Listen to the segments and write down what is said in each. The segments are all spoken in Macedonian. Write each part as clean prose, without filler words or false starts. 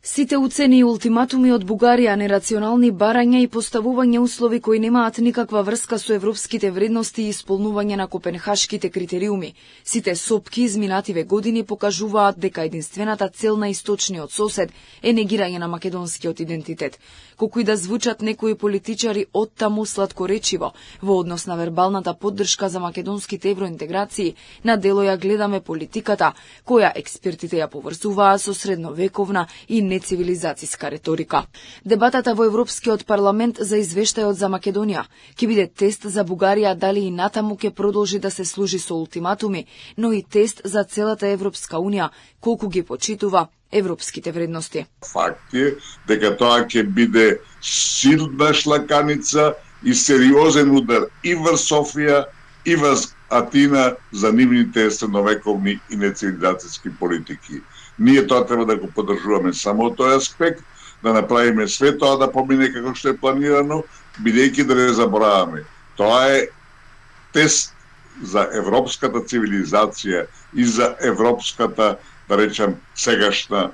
Сите уцени и ултиматуми од Бугарија, нерационални барања и поставување услови кои немаат никаква врска со европските вредности и исполнување на копенхашките критериуми. Сите сопки изминативе години покажуваат дека единствената цел на источниот сосед е негирање на македонскиот идентитет. Колку и да звучат некои политичари оттаму сладкоречиво во однос на вербалната поддршка за македонските евроинтеграции, на дело ја гледаме политиката, која експертите ја поврзуваат со средновековна и нецивилизацијска реторика. Дебатата во Европскиот парламент за извештајот за Македонија ќе биде тест за Бугарија дали и натаму ќе продолжи да се служи со ултиматуми, но и тест за целата Европска унија колку ги почитува европските вредности. Факт е дека тоа ќе биде силна шлаканица и сериозен удар и врз Софија и врз Атина за нивните средновековни и нецивилизацијски политики. Ние тоа треба да го поддржуваме само од тој аспект, да направиме све тоа да помине како што е планирано, бидејќи да не забораваме. Тоа е тест за европската цивилизација и за европската, да речем, сегашна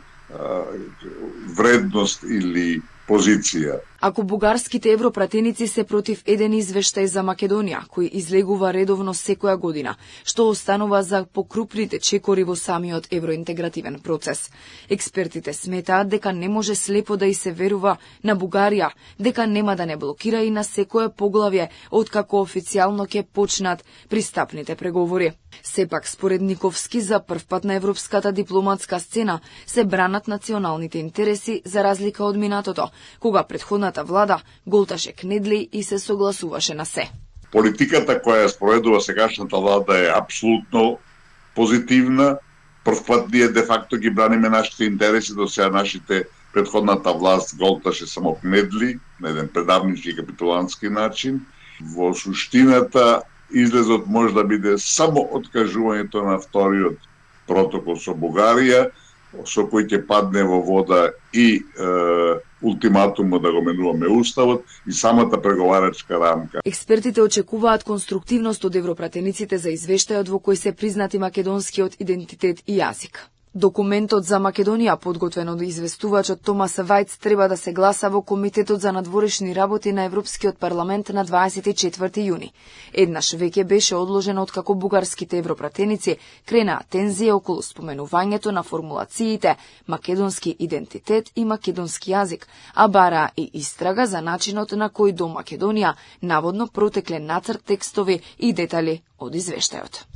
вредност или позиција. Ако бугарските европратеници се против еден извештај за Македонија, кој излегува редовно секоја година, што останува за покрупните чекори во самиот евроинтегративен процес. Експертите сметаат дека не може слепо да и се верува на Бугарија, дека нема да не блокира и на секое поглавје откако официјално ќе почнат пристапните преговори. Сепак, според Никовски, за првпат на европската дипломатска сцена се бранат националните интереси за разлика од минатото, кога претходната влада голташе кнедли и се согласуваше на се. Политиката која спроведува сегашната влада е апсолутно позитивна. Првпат ние де факто ги браниме нашите интереси, до сега нашите претходната власт голташе само кнедли на еден предавнички капитулантски начин. Во суштината излезот може да биде само откажувањето на вториот протокол со Бугарија, со кој ќе падне во вода и ултиматумот да го менуваме уставот и самата преговарачка рамка. Експертите очекуваат конструктивност од европратениците за извештајот во кој се признати македонскиот идентитет и јазик. Документот за Македонија, подготвен од известувачот Томас Вајц, треба да се гласа во Комитетот за надворешни работи на Европскиот парламент на 24 јуни. Еднаш веќе беше одложено откако бугарските европратеници кренаа тензија околу споменувањето на формулациите македонски идентитет и македонски јазик, а бараа и истрага за начинот на кој до Македонија наводно протекле нацрт текстови и детали од извештајот.